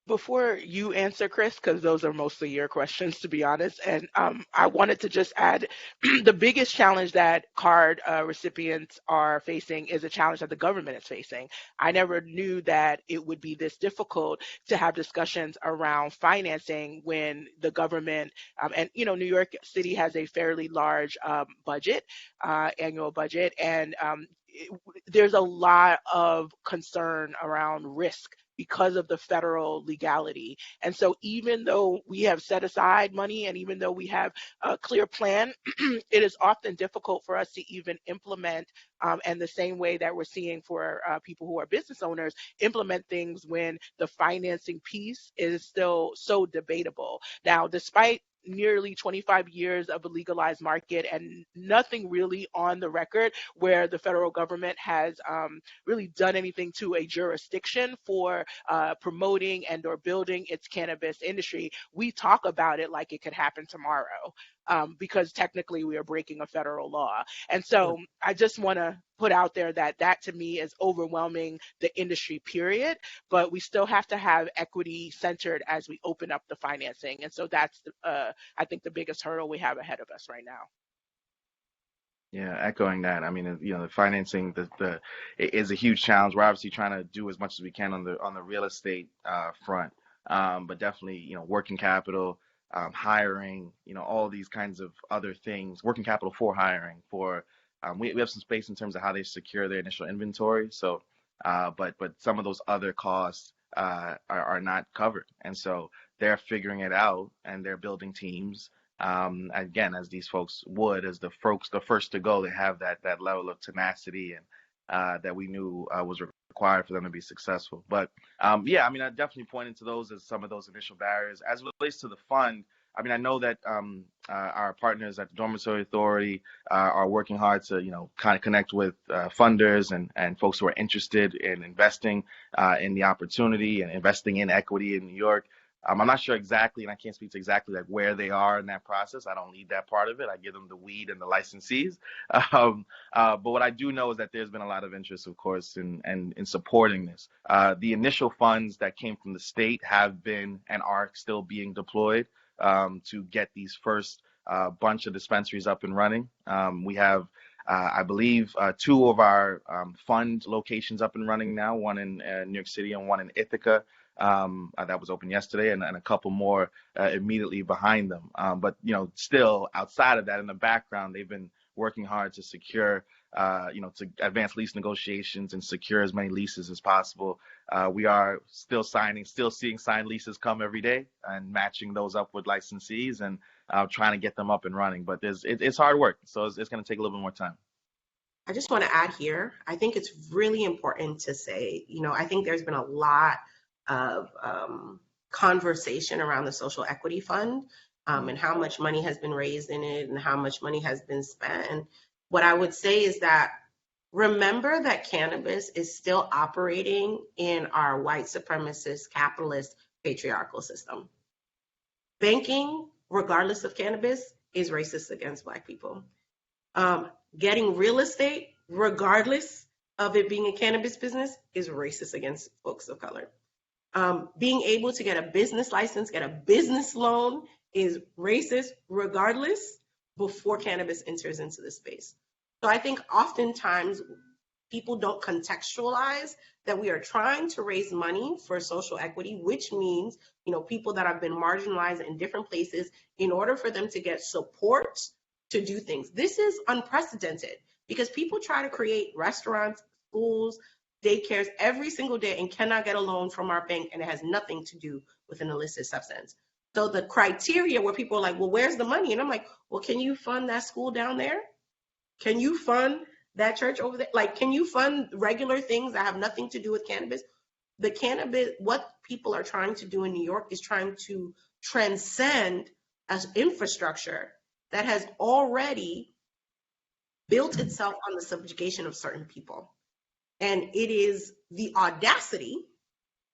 Before you answer, Chris, because those are mostly your questions, to be honest, and I wanted to just add the biggest challenge that card recipients are facing is a challenge that the government is facing. I never knew that it would be this difficult to have discussions around financing when the government, and New York City has a fairly large budget, annual budget, and there's a lot of concern around risk because of the federal legality. And so even though we have set aside money and even though we have a clear plan, it is often difficult for us to even implement, and the same way that we're seeing for people who are business owners, implement things when the financing piece is still so debatable. Now, despite nearly 25 years of a legalized market and nothing really on the record where the federal government has really done anything to a jurisdiction for promoting and or building its cannabis industry, we talk about it like it could happen tomorrow, because technically we are breaking a federal law. And so I just want to put out there that that to me is overwhelming the industry, period. But we still have to have equity centered as we open up the financing. And so that's, I think, the biggest hurdle we have ahead of us right now. Yeah, echoing that. I mean, the financing it is a huge challenge. We're obviously trying to do as much as we can on the real estate front, but definitely, working capital, hiring, all these kinds of other things. Working capital for hiring, for we have some space in terms of how they secure their initial inventory. So, but some of those other costs are not covered, and so they're figuring it out and they're building teams. Again, as these folks would, as the first to go, they have that level of tenacity and that we knew was required for them to be successful. But yeah, I mean, I definitely pointed to those as some of those initial barriers. As it relates to the fund, I mean, I know that our partners at the Dormitory Authority are working hard to, kind of connect with funders and folks who are interested in investing in the opportunity and investing in equity in New York. I'm not sure exactly, and I can't speak to exactly like where they are in that process. I don't lead that part of it. I give them the weed and the licensees. But what I do know is that there's been a lot of interest, of course, in supporting this. The initial funds that came from the state have been and are still being deployed to get these first bunch of dispensaries up and running. We have, I believe, 2 of our fund locations up and running now, one in New York City and one in Ithaca. That was open yesterday, and a couple more immediately behind them. But still outside of that, in the background, they've been working hard to secure, to advance lease negotiations and secure as many leases as possible. We are still seeing signed leases come every day, and matching those up with licensees and trying to get them up and running. But it's hard work, so it's going to take a little bit more time. I just want to add here, I think it's really important to say, I think there's been a lot of conversation around the Social Equity Fund, and how much money has been raised in it and how much money has been spent. And what I would say is that remember that cannabis is still operating in our white supremacist, capitalist, patriarchal system. Banking, regardless of cannabis, is racist against Black people. Getting real estate, regardless of it being a cannabis business, is racist against folks of color. Being able to get a business license, get a business loan is racist regardless before cannabis enters into the space. So I think oftentimes people don't contextualize that we are trying to raise money for social equity, which means, people that have been marginalized in different places in order for them to get support to do things. This is unprecedented because people try to create restaurants, schools, daycares every single day and cannot get a loan from our bank, and it has nothing to do with an illicit substance. So the criteria where people are like, well, where's the money? And I'm like, well, can you fund that school down there? Can you fund that church over there? Like, can you fund regular things that have nothing to do with cannabis? The cannabis, what people are trying to do in New York is trying to transcend as infrastructure that has already built itself on the subjugation of certain people. And it is the audacity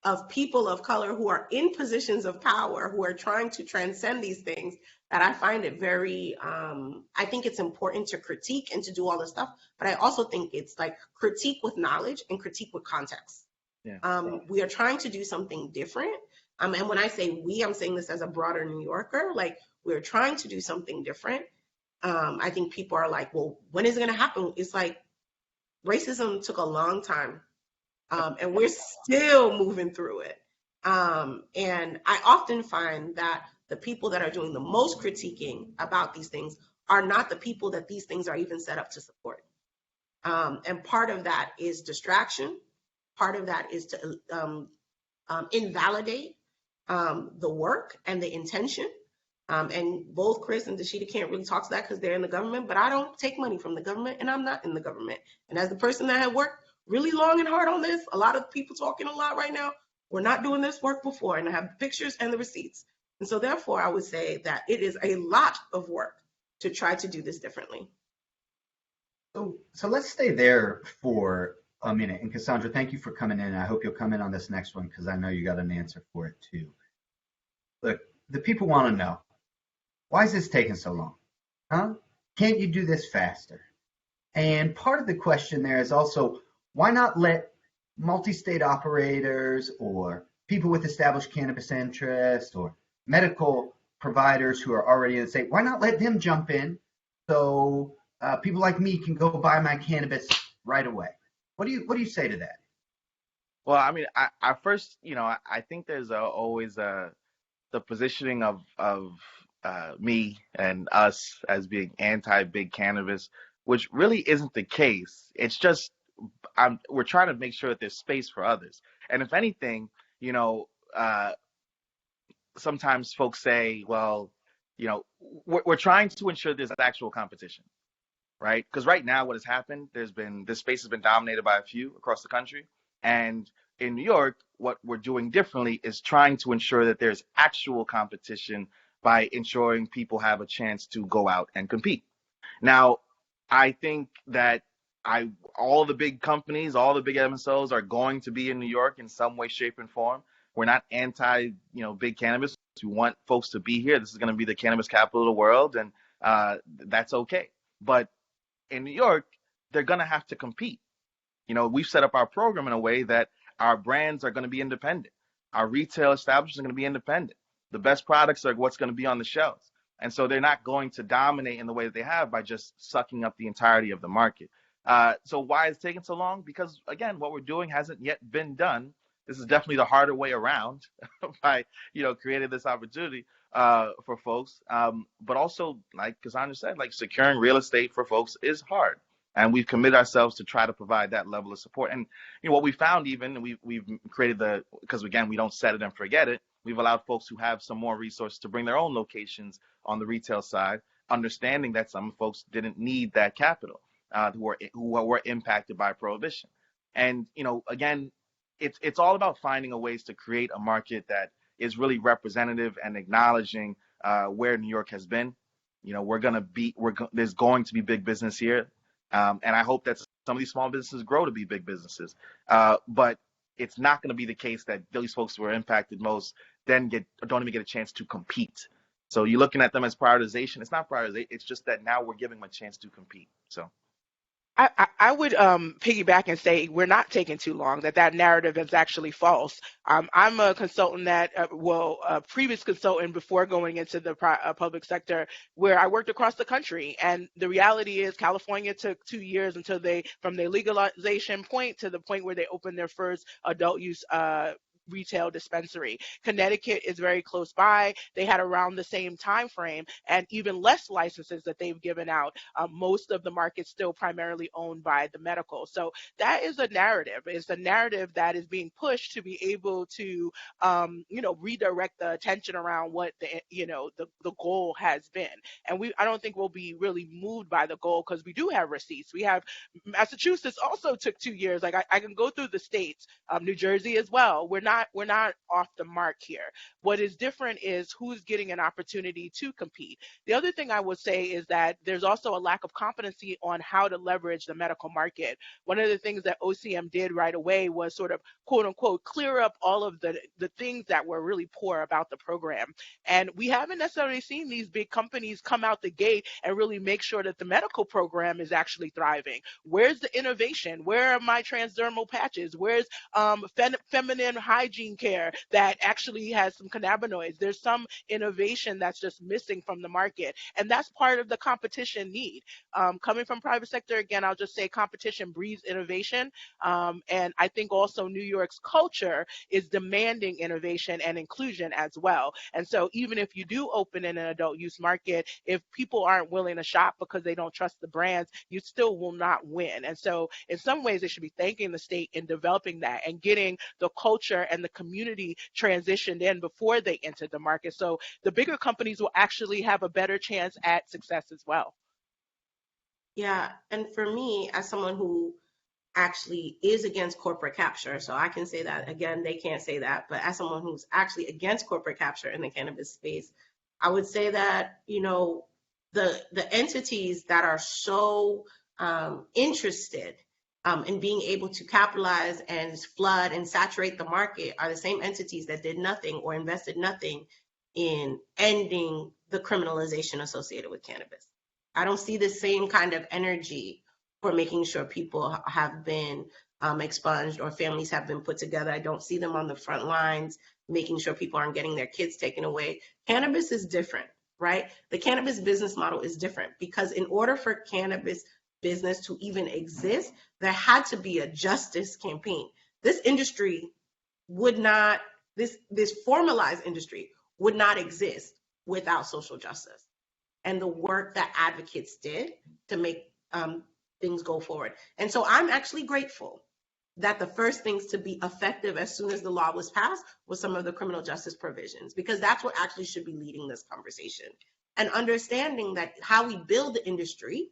of people of color who are in positions of power, who are trying to transcend these things, that I find it very, I think it's important to critique and to do all this stuff, but I also think it's like critique with knowledge and critique with context. Yeah. We are trying to do something different. And when I say we, I'm saying this as a broader New Yorker. Like, we're trying to do something different. I think people are like, well, when is it going to happen? It's like racism took a long time, and we're still moving through it. And I often find that the people that are doing the most critiquing about these things are not the people that these things are even set up to support. And part of that is distraction. Part of that is to invalidate the work and the intention. And both Chris and Dashida can't really talk to that because they're in the government, but I don't take money from the government and I'm not in the government. And as the person that had worked really long and hard on this, a lot of people talking a lot right now, we're not doing this work before, and I have the pictures and the receipts. And so therefore, I would say that it is a lot of work to try to do this differently. So let's stay there for a minute. And Cassandra, thank you for coming in. I hope you'll come in on this next one because I know you got an answer for it too. Look, the people want to know, why is this taking so long? Huh? Can't you do this faster? And part of the question there is also, why not let multi-state operators or people with established cannabis interests or medical providers who are already in the state, why not let them jump in so people like me can go buy my cannabis right away? What do you say to that? Well, I mean, I first, I think there's always the positioning of me and us as being anti-big cannabis, which really isn't the case. It's just we're trying to make sure that there's space for others. And if anything, sometimes folks say, well, we're trying to ensure there's actual competition, right? Because right now what has happened, this space has been dominated by a few across the country. And in New York, what we're doing differently is trying to ensure that there's actual competition by ensuring people have a chance to go out and compete. Now, I think that all the big companies, all the big MSOs are going to be in New York in some way, shape, and form. We're not anti, big cannabis. We want folks to be here. This is going to be the cannabis capital of the world, and that's okay. But in New York, they're going to have to compete. We've set up our program in a way that our brands are going to be independent. Our retail establishments are going to be independent. The best products are what's going to be on the shelves. And so they're not going to dominate in the way that they have by just sucking up the entirety of the market. So why is it taking so long? Because, again, what we're doing hasn't yet been done. This is definitely the harder way around by, creating this opportunity for folks. But also, like Cassandra said, like securing real estate for folks is hard. And we've committed ourselves to try to provide that level of support. And what we found, even we've created because again, we don't set it and forget it. We've allowed folks who have some more resources to bring their own locations on the retail side, understanding that some folks didn't need that capital, who were impacted by prohibition. And again, it's all about finding a ways to create a market that is really representative and acknowledging where New York has been. There's going to be big business here. And I hope that some of these small businesses grow to be big businesses. But it's not going to be the case that those folks who are impacted most then don't even get a chance to compete. So you're looking at them as prioritization. It's not prioritization. It's just that now we're giving them a chance to compete. So I would piggyback and say we're not taking too long, that narrative is actually false. I'm a consultant a previous consultant before going into the public sector, where I worked across the country. And the reality is California took 2 years from their legalization point to the point where they opened their first adult use retail dispensary. Connecticut is very close by. They had around the same time frame and even less licenses that they've given out. Most of the market's still primarily owned by the medical. So that is a narrative. It's a narrative that is being pushed to be able to, redirect the attention around what the goal has been. And I don't think we'll be really moved by the goal because we do have receipts. We have Massachusetts also took 2 years. Like I can go through the states, New Jersey as well. We're not off the mark here. What is different is who's getting an opportunity to compete. The other thing I would say is that there's also a lack of competency on how to leverage the medical market. One of the things that OCM did right away was sort of quote unquote clear up all of the things that were really poor about the program. And we haven't necessarily seen these big companies come out the gate and really make sure that the medical program is actually thriving. Where's the innovation? Where are my transdermal patches? Where's feminine hygiene hygiene care that actually has some cannabinoids. There's some innovation that's just missing from the market. And that's part of the competition need. Coming from private sector, again, I'll just say competition breeds innovation. And I think also New York's culture is demanding innovation and inclusion as well. And so even if you do open in an adult use market, if people aren't willing to shop because they don't trust the brands, you still will not win. And so in some ways, they should be thanking the state in developing that and getting the culture and the community transitioned in before they enter the market. So the bigger companies will actually have a better chance at success as well. Yeah, and for me, as someone who actually is against corporate capture, so I can say that again, they can't say that, but as someone who's actually against corporate capture in the cannabis space, I would say that, the entities that are so interested in being able to capitalize and flood and saturate the market are the same entities that did nothing or invested nothing in ending the criminalization associated with cannabis. I don't see the same kind of energy for making sure people have been expunged or families have been put together. I don't see them on the front lines making sure people aren't getting their kids taken away. Cannabis is different, right? The cannabis business model is different because in order for cannabis business to even exist, there had to be a justice campaign. This industry would not, this formalized industry would not exist without social justice and the work that advocates did to make things go forward. And so I'm actually grateful that the first things to be effective as soon as the law was passed was some of the criminal justice provisions, because that's what actually should be leading this conversation. And understanding that how we build the industry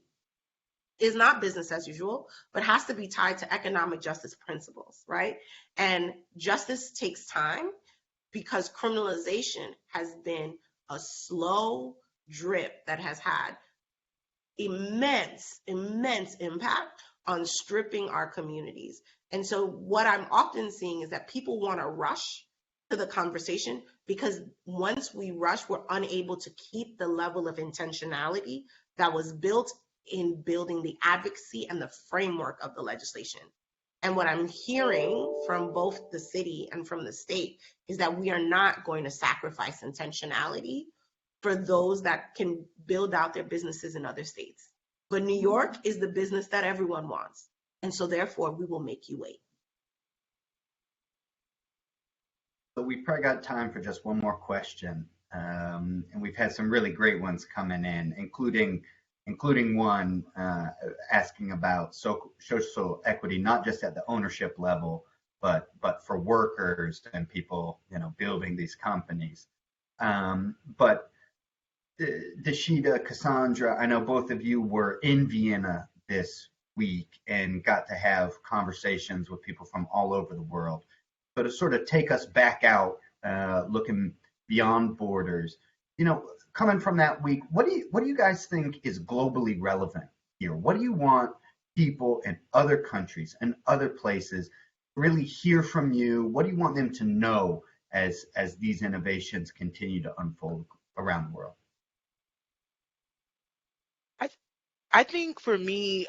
is not business as usual, but has to be tied to economic justice principles, right? And justice takes time because criminalization has been a slow drip that has had immense impact on stripping our communities. And so what I'm often seeing is that people want to rush to the conversation because once we rush, we're unable to keep the level of intentionality that was built in building the advocacy and the framework of the legislation. And what I'm hearing from both the city and from the state is that we are not going to sacrifice intentionality for those that can build out their businesses in other states. But New York is the business that everyone wants. And so therefore, we will make you wait. So we've probably got time for just one more question. And we've had some really great ones coming in, including one asking about social equity, not just at the ownership level, but for workers and people, building these companies. But Dashida, Cassandra, I know both of you were in Vienna this week and got to have conversations with people from all over the world. So to sort of take us back out, looking beyond borders, coming from that week, what do you guys think is globally relevant here? What do you want people in other countries and other places really hear from you? What do you want them to know as these innovations continue to unfold around the world? I think for me,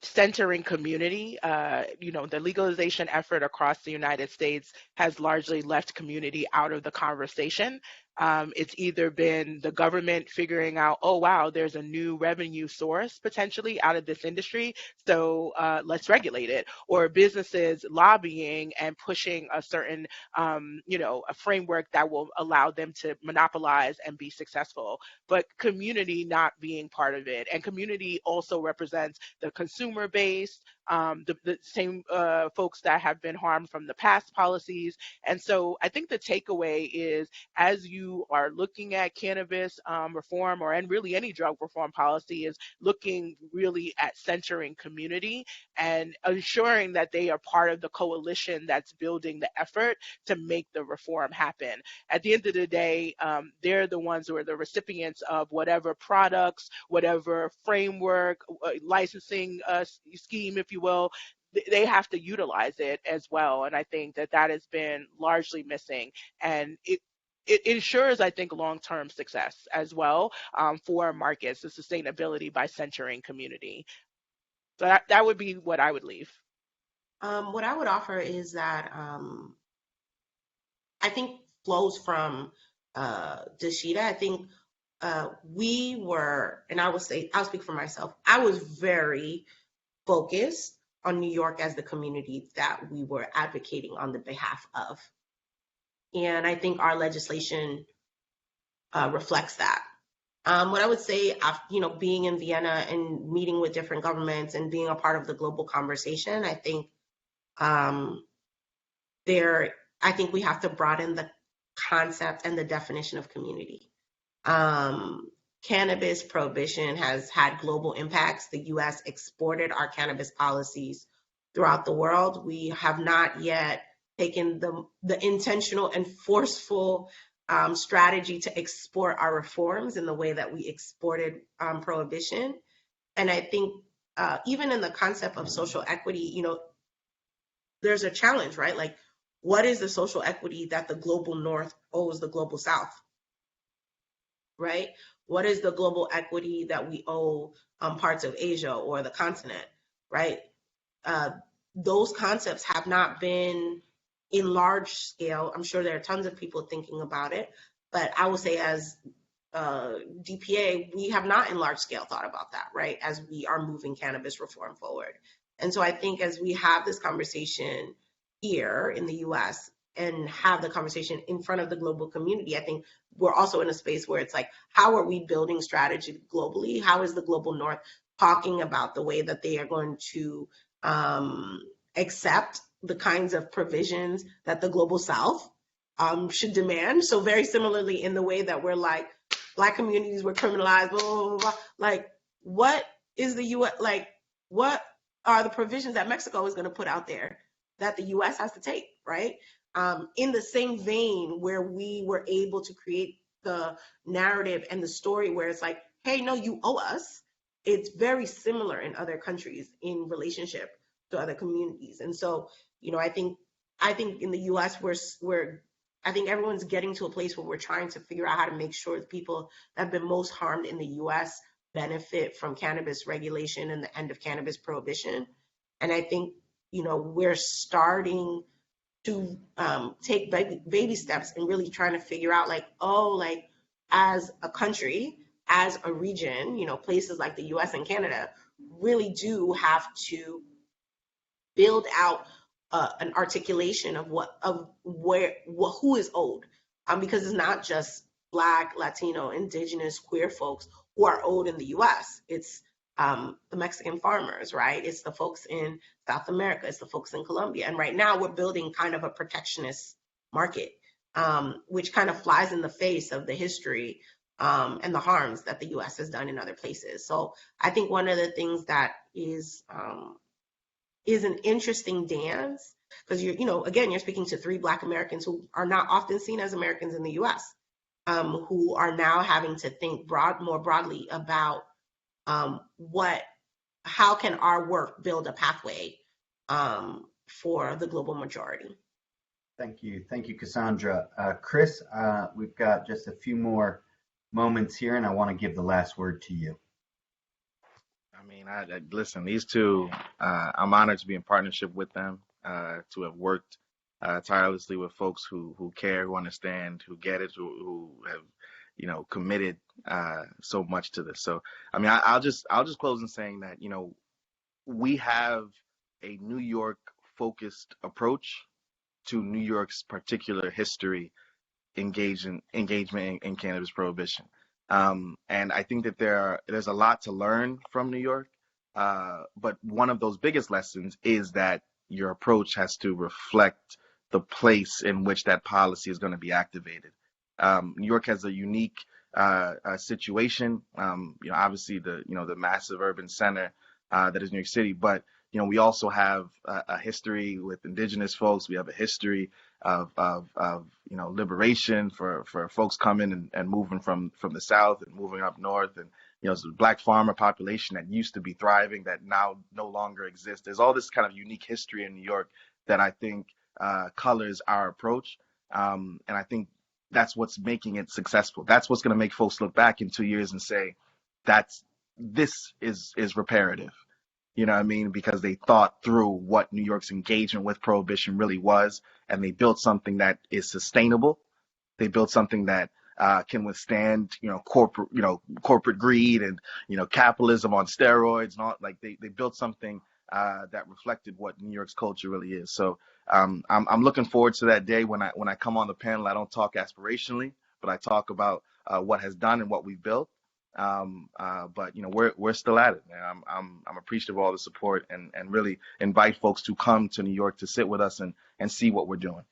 centering community, the legalization effort across the United States has largely left community out of the conversation. It's either been the government figuring out, oh, wow, there's a new revenue source potentially out of this industry, so let's regulate it, or businesses lobbying and pushing a certain, a framework that will allow them to monopolize and be successful, but community not being part of it. And community also represents the consumer base, the same folks that have been harmed from the past policies. And so I think the takeaway is, as you are looking at cannabis reform and really any drug reform policy, is looking really at centering community and ensuring that they are part of the coalition that's building the effort to make the reform happen. At the end of the day, they're the ones who are the recipients of whatever products, whatever framework, licensing scheme, if you will. They have to utilize it as well. And I think that has been largely missing. And it ensures, I think, long-term success as well for markets, the sustainability by centering community. So that would be what I would leave. What I would offer is that I think flows from Dashida. I think we were, and I'll speak for myself. I was very focused on New York as the community that we were advocating on the behalf of. And I think our legislation reflects that. What I would say, being in Vienna and meeting with different governments and being a part of the global conversation, I think um, I think we have to broaden the concept and the definition of community. Cannabis prohibition has had global impacts. The US exported our cannabis policies throughout the world. We have not yet taken the intentional and forceful strategy to export our reforms in the way that we exported prohibition. And I think even in the concept of social equity, there's a challenge, right? Like, what is the social equity that the global North owes the global South, right? What is the global equity that we owe parts of Asia or the continent, right? Those concepts have not been in large scale. I'm sure there are tons of people thinking about it, but I will say as DPA, we have not in large scale thought about that, right? As we are moving cannabis reform forward. And so I think as we have this conversation here in the US and have the conversation in front of the global community, I think we're also in a space where it's like, how are we building strategy globally? How is the global North talking about the way that they are going to accept the kinds of provisions that the global South should demand? So very similarly in the way that we're like, Black communities were criminalized, blah, blah, blah, blah. Like, what is the U.S., like, what are the provisions that Mexico is going to put out there that the U.S. has to take, right? In the same vein where we were able to create the narrative and the story where it's like, hey, no, you owe us. It's very similar in other countries in relationship to other communities. And so, I think in the U.S. I think everyone's getting to a place where we're trying to figure out how to make sure the people that have been most harmed in the U.S. benefit from cannabis regulation and the end of cannabis prohibition. And I think, we're starting to take baby steps and really trying to figure out as a country, as a region, places like the U.S. and Canada really do have to build out an articulation of who is owed, because it's not just Black, Latino, Indigenous, queer folks who are owed in the U.S. It's the Mexican farmers, right? It's the folks in South America. It's the folks in Colombia. And right now we're building kind of a protectionist market, which kind of flies in the face of the history and the harms that the U.S. has done in other places. So I think one of the things that is an interesting dance, because you're speaking to 3 Black Americans who are not often seen as Americans in the U.S., who are now having to think more broadly about how can our work build a pathway for the global majority. Thank you, Cassandra. Chris, we've got just a few more moments here, and I want to give the last word to you. I mean, listen, these two, I'm honored to be in partnership with them, to have worked tirelessly with folks who care, who understand, who get it, who have, committed so much to this. So, I mean, I'll just close in saying that, we have a New York focused approach to New York's particular history, engagement in cannabis prohibition. And I think that there's a lot to learn from New York. But one of those biggest lessons is that your approach has to reflect the place in which that policy is going to be activated. New York has a unique situation. Obviously the massive urban center that is New York City, but we also have a history with indigenous folks. We have a history of liberation for folks coming and moving from the South and moving up north, and it's a Black farmer population that used to be thriving that now no longer exists. There's all this kind of unique history in New York that I think colors our approach, and I think that's what's making it successful. That's what's going to make folks look back in 2 years and say, this is reparative. You know what I mean? Because they thought through what New York's engagement with prohibition really was, and they built something that is sustainable. They built something that can withstand, corporate greed and capitalism on steroids and all. Like they built something that reflected what New York's culture really is. So I'm looking forward to that day when I come on the panel. I don't talk aspirationally, but I talk about what has done and what we've built. But we're still at it, man. I'm appreciative of all the support and really invite folks to come to New York to sit with us and see what we're doing.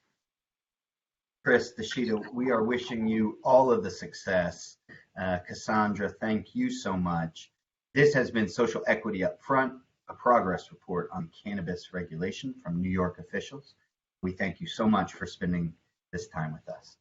Chris, Dashita, we are wishing you all of the success. Cassandra, thank you so much. This has been Social Equity Up Front, a progress report on cannabis regulation from New York officials. We thank you so much for spending this time with us.